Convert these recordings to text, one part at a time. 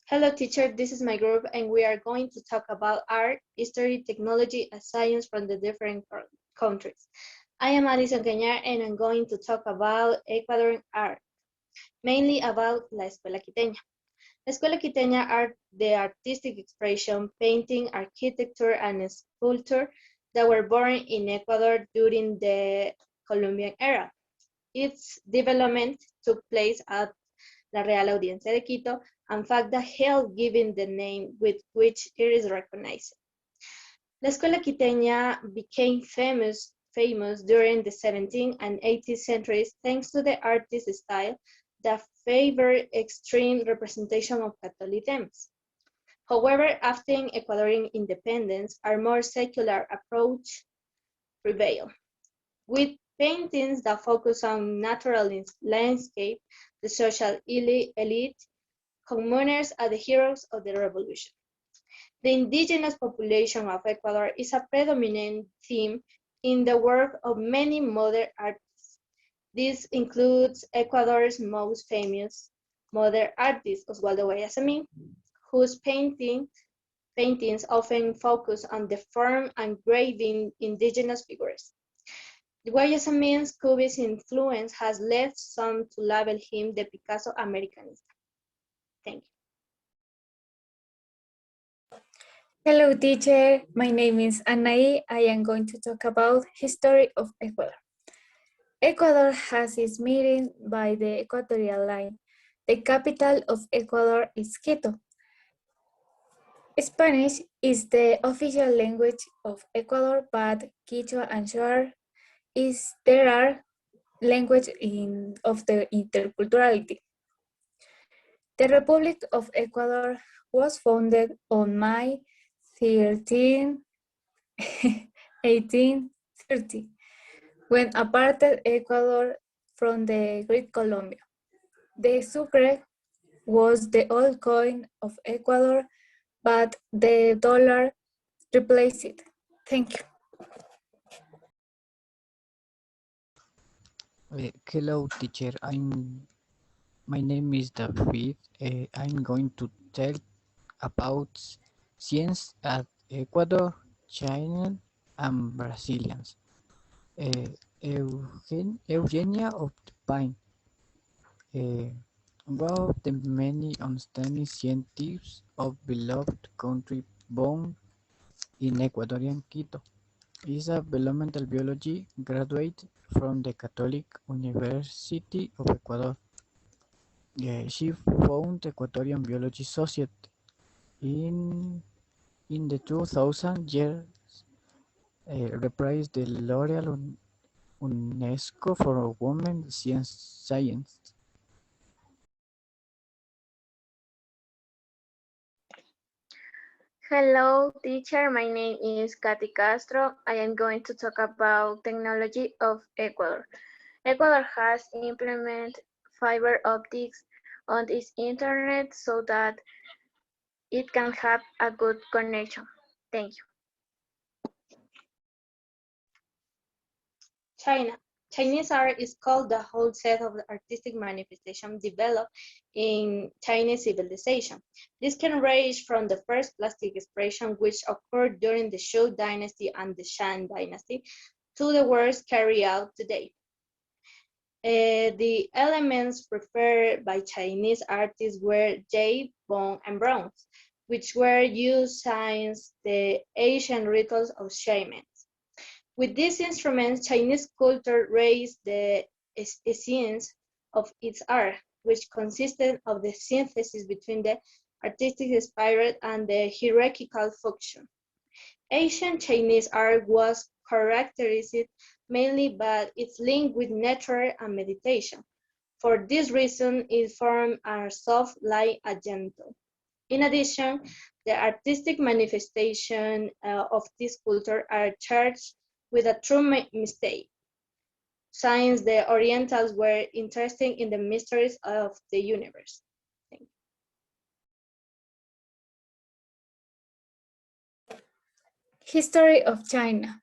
Hello teacher, this is my group and we are going to talk about art, history, technology, and science from the different countries. I am Alison Cañar and I'm going to talk about Ecuadorian art, mainly about La Escuela Quiteña. La Escuela Quiteña are the artistic expression, painting, architecture, and sculpture that were born in Ecuador during the Columbian era. Its development took place at La Real Audiencia de Quito, and FACTA helped giving the name with which it is recognized. La Escuela Quiteña became famous during the 17th and 18th centuries thanks to the artist style that favored extreme representation of Catholic themes. However, after Ecuadorian independence, a more secular approach prevailed. With paintings that focus on natural landscape, the social elite, commoners are the heroes of the revolution. The indigenous population of Ecuador is a predominant theme in the work of many modern artists. This includes Ecuador's most famous modern artist, Oswaldo Guayasamín, whose paintings often focus on the form and graving indigenous figures. Guayasamín's Cubist influence has led some to label him the Picasso Americanist. Thank you. Hello teacher, my name is Anaí. I am going to talk about history of Ecuador. Ecuador has its meaning by the equatorial line. The capital of Ecuador is Quito. Spanish is the official language of Ecuador, but Quechua and Shuar there are language of the interculturality. The Republic of Ecuador was founded on May 13, 1830, when aparted Ecuador from the Great Colombia. The sucre was the old coin of Ecuador, but the dollar replaced it. Thank you. Hello teacher, my name is David. I'm going to tell about science at Ecuador, China, and Brazilians. Eugenia of the Pine, one of the many outstanding scientists of beloved country born in Ecuadorian Quito, is a developmental biology graduate from the Catholic University of Ecuador. She founded Ecuadorian Biology Society in the 2000 years, reprised the L'Oreal UNESCO for Women Science. Hello, teacher. My name is Katy Castro. I am going to talk about technology of Ecuador. Ecuador has implemented fiber optics on its internet so that it can have a good connection. Thank you. Chinese art is called the whole set of artistic manifestations developed in Chinese civilization. This can range from the first plastic expression which occurred during the Zhou dynasty and the Shang dynasty to the works carried out today. The elements preferred by Chinese artists were jade, bone, and bronze, which were used since the ancient rituals of shamans. With these instruments, Chinese culture raised the essence of its art, which consisted of the synthesis between the artistic spirit and the hierarchical function. Ancient Chinese art was characterized mainly by its link with nature and meditation. For this reason, it formed a soft, light, and gentle. In addition, the artistic manifestation of this culture are charged with a true mistake, since the Orientals were interested in the mysteries of the universe. Thank you. History of China.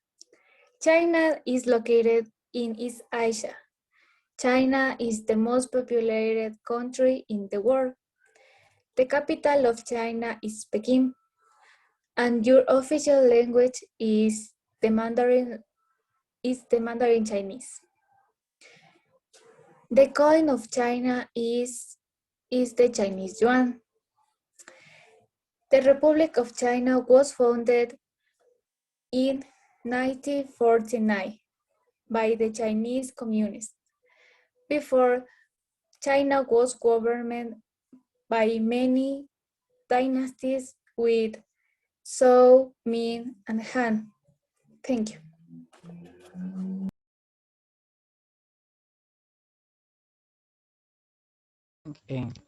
China is located in East Asia. China is the most populated country in the world. The capital of China is Peking, and your official language is the Mandarin Chinese. The coin of China is the Chinese yuan. The Republic of China was founded in 1949 by the Chinese Communists. Before, China was governed by many dynasties with Zhou, Ming, and Han. Thank you. And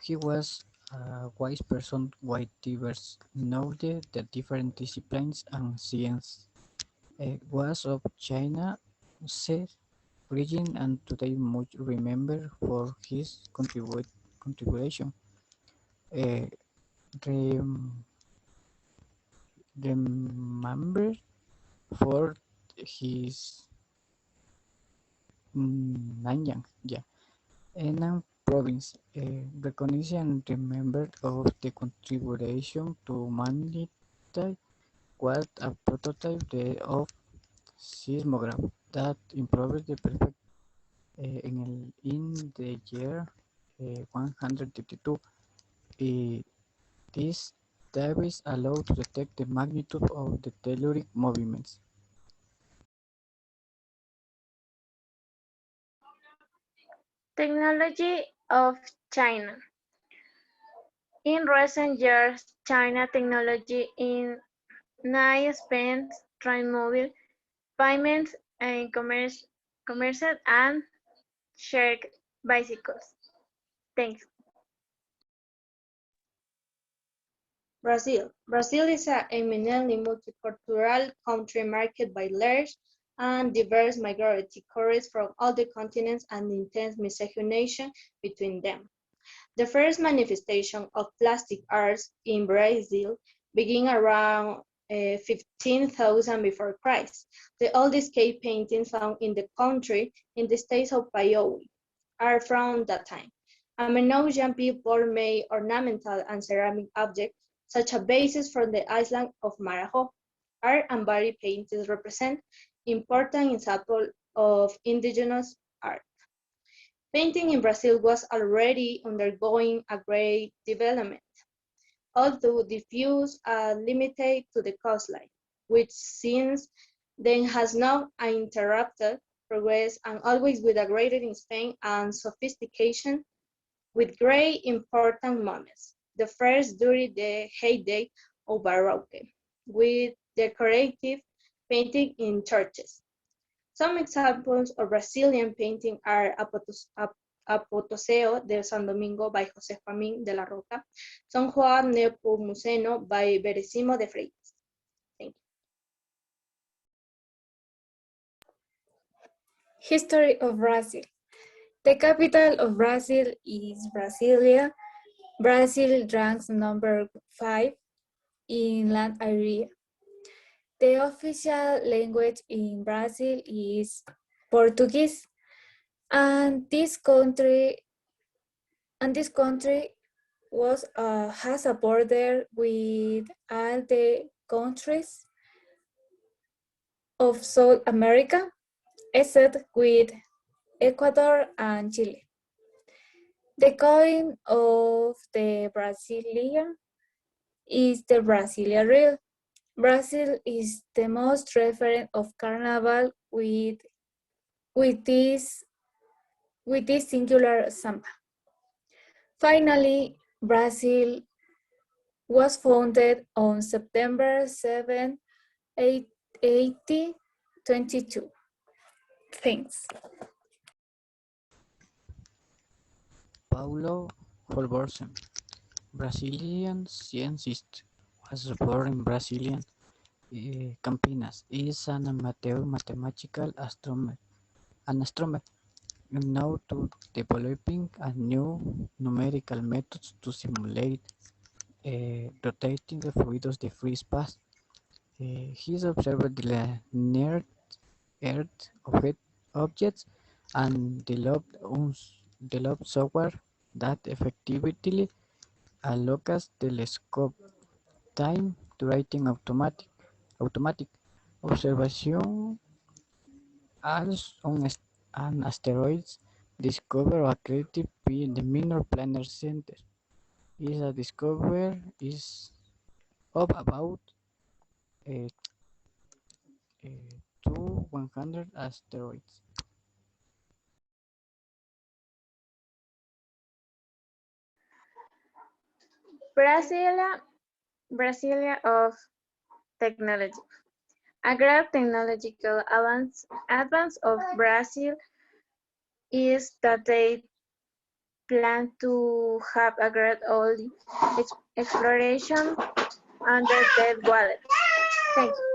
he was a wise person with diverse knowledge the different disciplines and science. Was of China, said origin and today much remembered for his contribution. Uh, rem- remembered for his Nanyang, yeah, Henan province, recognized and remembered of the contribution to humanity was a prototype of seismograph that improved the perfect in the year 132. This device allowed to detect the magnitude of the telluric movements. Technology of China. In recent years, China technology in nine spans train mobile payments and commerce and shared bicycles. Thanks. Brazil. Brazil is an eminently multicultural country marked by large and diverse migratory currents from all the continents and intense miscegenation between them. The first manifestation of plastic arts in Brazil began around 15,000 before Christ. The oldest cave paintings found in the country, in the state of Piauí, are from that time. Amazonian people made ornamental and ceramic objects, such as vases from the island of Marajó. Art and body paintings represent important examples of indigenous art. Painting in Brazil was already undergoing a great development, although diffuse and limited to the coastline, which since then has not uninterrupted progress and always with a greater extent and sophistication with great important moments. The first during the heyday of Baroque, with decorative painting in churches. Some examples of Brazilian painting are Apotoseo de San Domingo by José Joaquim de la Roca, San Juan Nepomuceno by Veríssimo de Freitas. Thank you. History of Brazil. The capital of Brazil is Brasilia. Brazil ranks number 5 in land area. The official language in Brazil is Portuguese, and this country was has a border with all the countries of South America, except with Ecuador and Chile. The coin of the Brazilian is the Brazilian real. Brazil is the most referent of Carnival with this singular samba. Finally, Brazil was founded on September 7, 1822. Thanks. Paulo Holborsen, Brazilian scientist, was born in Brazilian Campinas. He is an amateur mathematical astronomer, now to developing a new numerical methods to simulate rotating the fluids the free space. He observed the near Earth objects and developed software that effectively a locus telescope, time to writing automatic observation as on an asteroids discover a creative in the minor planet center. Is a discover is of about uh, to 100 asteroids. Brasilia, Brasilia of technology. A great technological advance of Brazil is that they plan to have a great oil exploration under deep water. Thank you.